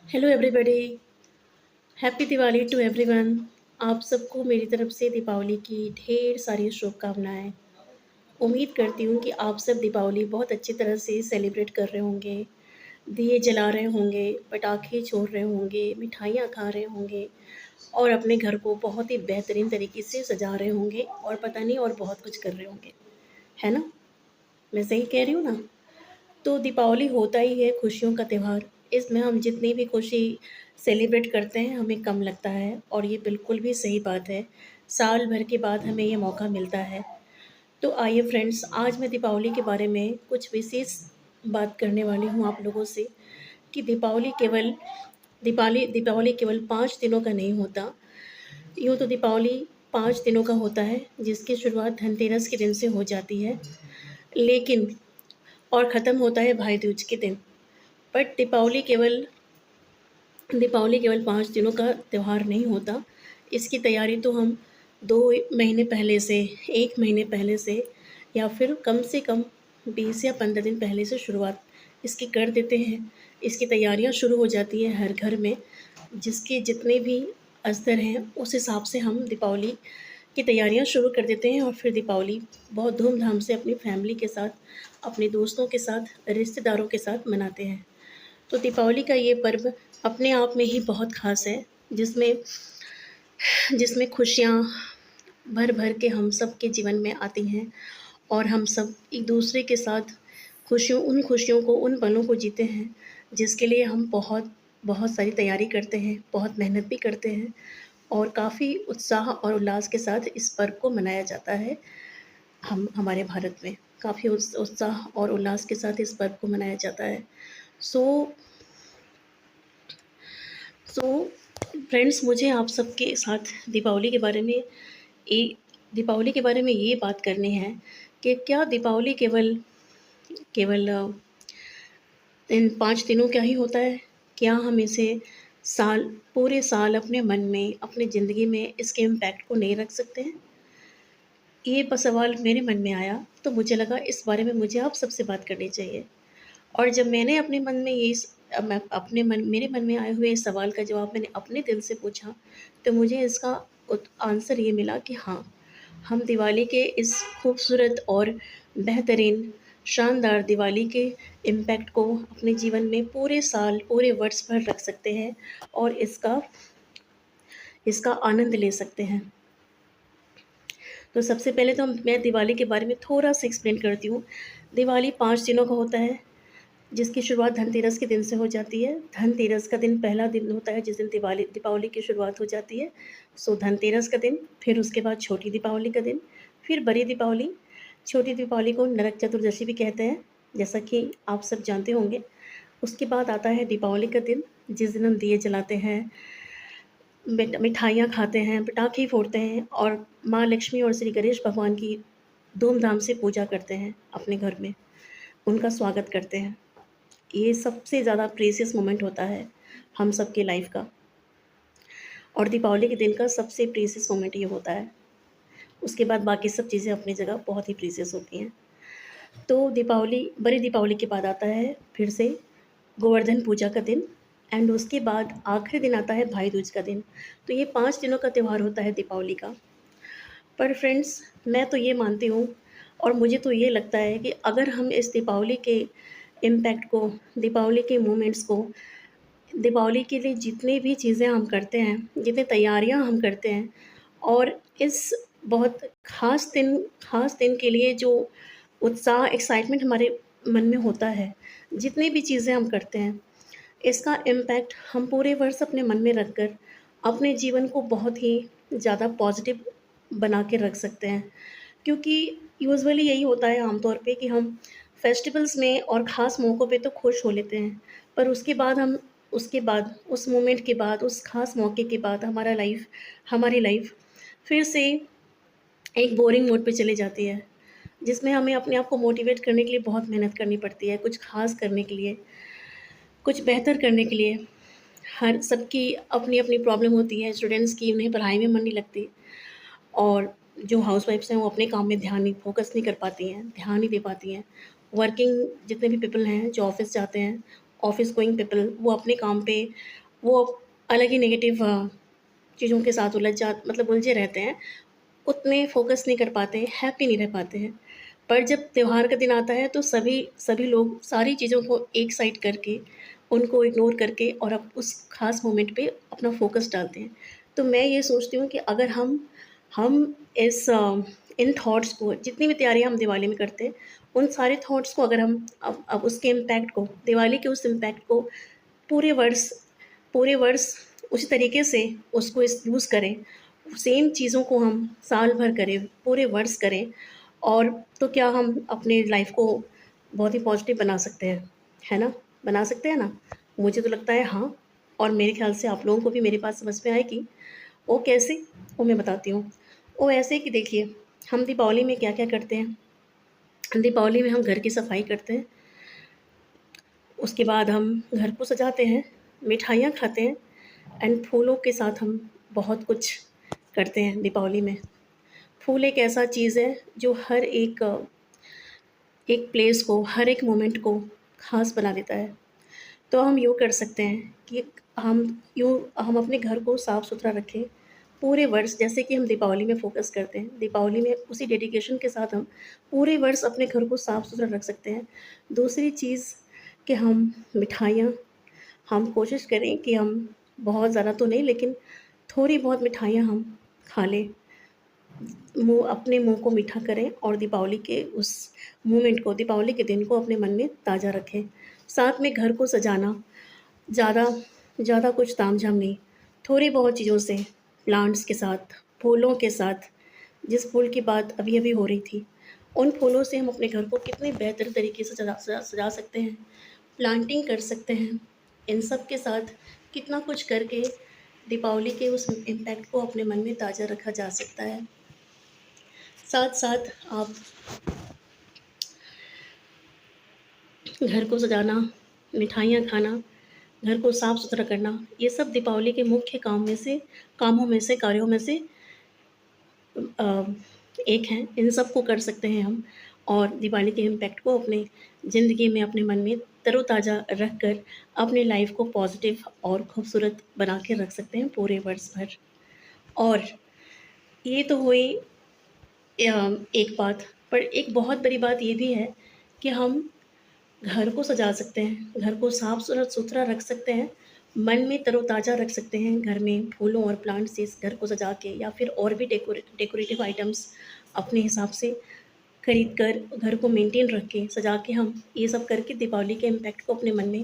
Hello everybody, happy Diwali to everyone. आप सबको मेरी तरफ से दीपावली की ढेर सारी शुभकामनाएं। उम्मीद करती हूँ कि आप सब दीपावली बहुत अच्छी तरह से सेलिब्रेट कर रहे होंगे, दिए जला रहे होंगे, पटाखे छोड़ रहे होंगे, मिठाइयाँ खा रहे होंगे और अपने घर को बहुत ही बेहतरीन तरीके से सजा रहे होंगे और पता नहीं और बहुत कुछ कर रहे होंगे, है ना? मैं सही कह रही हूँ ना? तो दीपावली होता ही है खुशियों का त्यौहार। इसमें हम जितनी भी खुशी सेलिब्रेट करते हैं हमें कम लगता है और ये बिल्कुल भी सही बात है। साल भर के बाद हमें ये मौका मिलता है। तो आइए फ्रेंड्स, आज मैं दीपावली के बारे में कुछ विशेष बात करने वाली हूँ आप लोगों से कि दीपावली केवल 5 दिनों का नहीं होता। यूँ तो दीपावली 5 दिनों का होता है, जिसकी शुरुआत धनतेरस के दिन से हो जाती है, लेकिन और ख़त्म होता है भाई दूज के दिन। बट दीपावली केवल 5 दिनों का त्यौहार नहीं होता। इसकी तैयारी तो हम 2 महीने पहले से, 1 महीने पहले से या फिर कम से कम 20 या 15 दिन पहले से शुरुआत इसकी कर देते हैं। इसकी तैयारियां शुरू हो जाती हैं हर घर में। जिसके जितने भी स्तर हैं उस हिसाब से हम दीपावली की तैयारियां शुरू कर देते हैं और फिर दीपावली बहुत धूमधाम से अपनी फैमिली के साथ, अपने दोस्तों के साथ, रिश्तेदारों के साथ मनाते हैं। तो दीपावली का ये पर्व अपने आप में ही बहुत ख़ास है, जिसमें जिसमें खुशियाँ भर-भर के हम सब के जीवन में आती हैं और हम सब एक-दूसरे के साथ खुशियों को, उन पलों को जीते हैं, जिसके लिए हम बहुत बहुत सारी तैयारी करते हैं, बहुत मेहनत भी करते हैं और काफ़ी उत्साह और उल्लास के साथ इस पर्व को मनाया जाता है। हम हमारे भारत में काफ़ी उत्साह और उल्लास के साथ इस पर्व को मनाया जाता है। सो सो फ्रेंड्स, मुझे आप सबके साथ ए दीपावली के बारे में ये बात करनी है कि क्या दीपावली केवल केवल इन 5 दिनों का ही होता है? क्या हम इसे साल पूरे साल अपने मन में, अपनी ज़िंदगी में इसके इम्पैक्ट को नहीं रख सकते हैं? ये सवाल मेरे मन में आया, तो मुझे लगा इस बारे में मुझे आप सबसे बात करनी चाहिए। और जब मैंने अपने मन में मैं अपने मन मेरे मन में आए हुए इस सवाल का जवाब मैंने अपने दिल से पूछा, तो मुझे इसका आंसर ये मिला कि हाँ, हम दिवाली के इस खूबसूरत और बेहतरीन, शानदार दिवाली के इम्पैक्ट को अपने जीवन में पूरे साल, पूरे वर्ष भर रख सकते हैं और इसका इसका आनंद ले सकते हैं। तो सबसे पहले तो मैं दिवाली के बारे में थोड़ा-सा एक्सप्लेन करती हूँ। दिवाली 5 दिनों का होता है, जिसकी शुरुआत धनतेरस के दिन से हो जाती है। धनतेरस का दिन पहला दिन होता है जिस दिन दीपावली की शुरुआत हो जाती है। सो धनतेरस का दिन, फिर उसके बाद छोटी दीपावली का दिन, फिर बड़ी दीपावली। छोटी दीपावली को नरक चतुर्दशी भी कहते हैं, जैसा कि आप सब जानते होंगे। उसके बाद आता है दीपावली का दिन, जिस दिन हम दिए जलाते हैं, मिठाइयाँ खाते हैं, पटाखे फोड़ते हैं और माँ लक्ष्मी और श्री गणेश भगवान की धूमधाम से पूजा करते हैं अपने घर में, उनका स्वागत करते हैं। ये सबसे ज़्यादा प्रीशियस मोमेंट होता है हम सबकी लाइफ का और दीपावली के दिन का सबसे प्रीशियस मोमेंट ये होता है। उसके बाद बाकी सब चीज़ें अपनी जगह बहुत ही प्रीशियस होती हैं। तो बड़ी दीपावली के बाद आता है फिर से गोवर्धन पूजा का दिन एंड उसके बाद आखिरी दिन आता है भाई दूज का दिन। तो ये 5 दिनों का त्यौहार होता है दीपावली का। पर फ्रेंड्स, मैं तो ये मानती हूँ और मुझे तो ये लगता है कि अगर हम इस दीपावली के इम्पैक्ट को, दीपावली के मोमेंट्स को, दीपावली के लिए जितनी भी चीज़ें हम करते हैं, जितनी तैयारियां हम करते हैं और इस बहुत ख़ास दिन के लिए जो उत्साह, एक्साइटमेंट हमारे मन में होता है, जितनी भी चीज़ें हम करते हैं, इसका इम्पैक्ट हम पूरे वर्ष अपने मन में रखकर अपने जीवन को बहुत ही ज़्यादा पॉजिटिव बना के रख सकते हैं। क्योंकि यूजुअली यही होता है आमतौर पे कि हम फेस्टिवल्स में और ख़ास मौक़ों पे तो खुश हो लेते हैं, पर उसके बाद, उस मोमेंट के बाद, उस ख़ास मौके के बाद हमारी लाइफ़ फिर से एक बोरिंग मोड पे चली जाती है, जिसमें हमें अपने आप को मोटिवेट करने के लिए बहुत मेहनत करनी पड़ती है, कुछ ख़ास करने के लिए, कुछ बेहतर करने के लिए। हर सबकी अपनी-अपनी प्रॉब्लम होती है, स्टूडेंट्स की उन्हें पढ़ाई में मन नहीं लगती और जो हाउसवाइफ्स हैं वो अपने काम में फ़ोकस नहीं कर पाती हैं, ध्यान नहीं दे पाती हैं। वर्किंग जितने भी पीपल हैं जो ऑफ़िस जाते हैं, ऑफिस गोइंग पीपल, वो अपने काम पे वो अलग ही नेगेटिव चीज़ों के साथ उलझे रहते हैं, उतने फोकस नहीं कर पाते हैं, हैप्पी नहीं रह पाते हैं। पर जब त्योहार का दिन आता है तो सभी सभी लोग सारी चीज़ों को एक साइड करके, उनको इग्नोर करके और अब उस खास मोमेंट पे अपना फोकस डालते हैं। तो मैं ये सोचती हूँ कि अगर हम इन थॉट्स को, जितनी भी तैयारियाँ हम दिवाली में करते हैं, उन सारे थॉट्स को अगर हम अब उसके इम्पैक्ट को, दिवाली के उस इम्पैक्ट को पूरे वर्ष पूरे वर्ष उसी तरीके से उसको यूज़ करें, सेम चीज़ों को हम साल भर करें, पूरे वर्ष करें, और तो क्या हम अपने लाइफ को बहुत ही पॉजिटिव बना सकते हैं, है ना? बना सकते हैं ना? मुझे तो लगता है हाँ, और मेरे ख्याल से आप लोगों को भी मेरी बात समझ में आएगी। वो कैसे? वो मैं बताती हूँ। वो ऐसे कि देखिए, हम दीपावली में क्या-क्या करते हैं। दीपावली में हम घर की सफाई करते हैं, उसके बाद हम घर को सजाते हैं, मिठाइयाँ खाते हैं, एंड फूलों के साथ हम बहुत कुछ करते हैं दीपावली में। फूल एक ऐसा चीज़ है जो हर एक प्लेस को, हर एक मोमेंट को ख़ास बना देता है। तो हम यूँ कर सकते हैं कि हम अपने घर को साफ़-सुथरा रखें पूरे वर्ष, जैसे कि हम दीपावली में फ़ोकस करते हैं। दीपावली में उसी डेडिकेशन के साथ हम पूरे वर्ष अपने घर को साफ़-सुथरा रख सकते हैं। दूसरी चीज़ कि हम कोशिश करें कि हम बहुत ज़्यादा तो नहीं, लेकिन थोड़ी बहुत मिठाइयाँ हम खा लें। अपने मुँह को मीठा करें और दीपावली के उस मोमेंट को, दीपावली के दिन को अपने मन में ताज़ा रखें। साथ में घर को सजाना, ज़्यादा ज़्यादा कुछ तामझाम नहीं, थोड़ी बहुत चीज़ों से, प्लांट्स के साथ, फूलों के साथ, जिस फूल की बात अभी-अभी हो रही थी, उन फूलों से हम अपने घर को कितने बेहतर तरीके से सजा सकते हैं, प्लांटिंग कर सकते हैं। इन सब के साथ कितना कुछ करके दीपावली के उस इम्पैक्ट को अपने मन में ताज़ा रखा जा सकता है। साथ-साथ आप घर को सजाना, मिठाइयाँ खाना, घर को साफ-सुथरा करना, ये सब दीपावली के मुख्य कार्यों में से अ, एक हैं। इन सब को कर सकते हैं हम, और दिवाली के इम्पैक्ट को अपने ज़िंदगी में, अपने मन में तरोताज़ा रख कर अपनी लाइफ़ को पॉज़िटिव और खूबसूरत बना के रख सकते हैं पूरे वर्ष भर। और ये तो हुई एक बात, पर एक बहुत बड़ी बात ये भी है कि हम घर को सजा सकते हैं, घर को साफ-सुथरा रख सकते हैं, मन में तरोताज़ा रख सकते हैं, घर में फूलों और प्लांट से इस घर को सजा के, या फिर और भी डेकोरेटिव आइटम्स अपने हिसाब से खरीद कर घर को मेंटेन रख के, सजा के, हम ये सब करके दीपावली के इम्पैक्ट को अपने मन में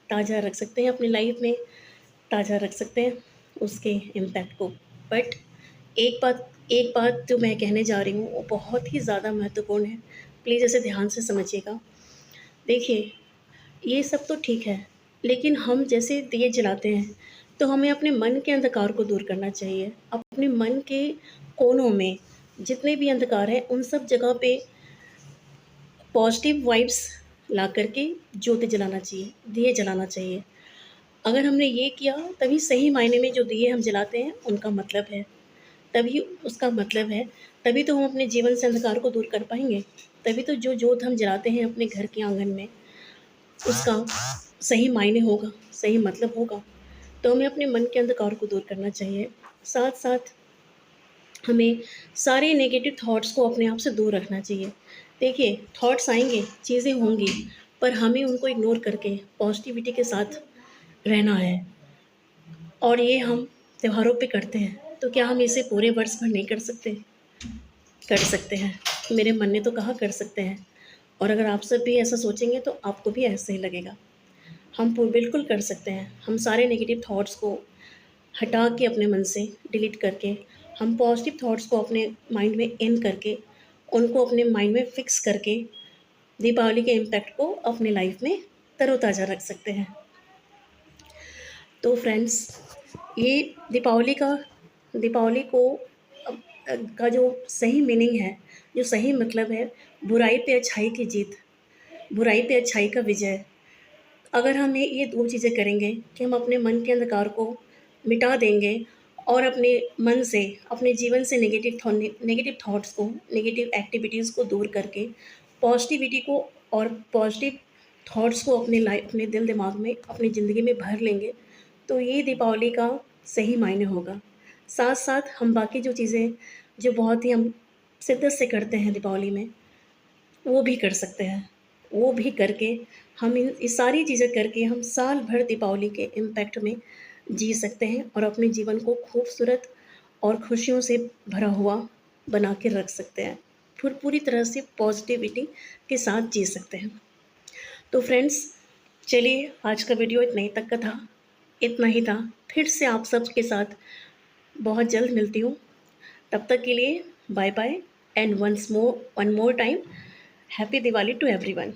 ताज़ा रख सकते हैं, अपनी लाइफ में ताज़ा रख सकते हैं उसके इम्पैक्ट को। बट एक बात जो मैं कहने जा रही हूँ, वो बहुत ही ज़्यादा महत्वपूर्ण है। प्लीज़ इसे ध्यान से समझिएगा। देखिए, ये सब तो ठीक है, लेकिन हम जैसे दिए जलाते हैं, तो हमें अपने मन के अंधकार को दूर करना चाहिए। अपने मन के कोनों में जितने भी अंधकार हैं, उन सब जगह पे पॉज़िटिव वाइब्स ला कर के ज्योति जलाना चाहिए, दिए जलाना चाहिए। अगर हमने ये किया, तभी सही मायने में जो दिए हम जलाते हैं, उनका मतलब है। तभी उसका मतलब है, तभी तो हम अपने जीवन से अंधकार को दूर कर पाएँगे। तभी तो जो ज्योत हम जलाते हैं अपने घर के आँगन में, उसका सही मायने होगा, सही मतलब होगा। तो हमें अपने मन के अंधकार को दूर करना चाहिए। साथ-साथ हमें सारे नेगेटिव थॉट्स को अपने आप से दूर रखना चाहिए। देखिए, थॉट्स आएँगे, चीज़ें होंगी, पर हमें उनको इग्नोर करके पॉज़िटिविटी के साथ रहना है। और ये हम त्योहारों पे करते हैं, तो क्या हम इसे पूरे वर्ष भर नहीं कर सकते? कर सकते हैं। मेरे मन ने तो कहा कर सकते हैं, और अगर आप सब भी ऐसा सोचेंगे तो आपको भी ऐसे ही लगेगा। हम बिल्कुल कर सकते हैं। हम सारे नेगेटिव थॉट्स को हटा के अपने मन से डिलीट करके, हम पॉजिटिव थॉट्स को अपने माइंड में इन करके, उनको अपने माइंड में फिक्स करके दीपावली के इम्पैक्ट को अपने लाइफ में तरोताज़ा रख सकते हैं। तो फ्रेंड्स, ये दीपावली को का जो सही मीनिंग है, जो सही मतलब है, बुराई पे अच्छाई की जीत, बुराई पे अच्छाई का विजय। अगर हम ये 2 चीज़ें करेंगे कि हम अपने मन के अंधकार को मिटा देंगे, और अपने मन से, अपने जीवन से नेगेटिव थॉट्स को, नेगेटिव एक्टिविटीज़ को दूर करके पॉज़िटिविटी को और पॉज़िटिव थॉट्स को अपने दिल दिमाग में, अपनी ज़िंदगी में भर लेंगे, तो ये दीपावली का सही मायने होगा। साथ साथ हम बाकी जो चीज़ें जो बहुत ही हम शिद्दत से करते हैं दीपावली में, वो भी कर सकते हैं। वो भी करके हम ये सारी चीज़ें करके हम साल भर दीपावली के इम्पैक्ट में जी सकते हैं और अपने जीवन को खूबसूरत और खुशियों से भरा हुआ बना के रख सकते हैं। फिर पूरी तरह से पॉजिटिविटी के साथ जी सकते हैं। तो फ्रेंड्स, चलिए आज का वीडियो इतना ही तक का था, इतना ही था। फिर से आप सबके साथ बहुत जल्द मिलती हूँ। तब तक के लिए bye bye and one more time happy Diwali to everyone.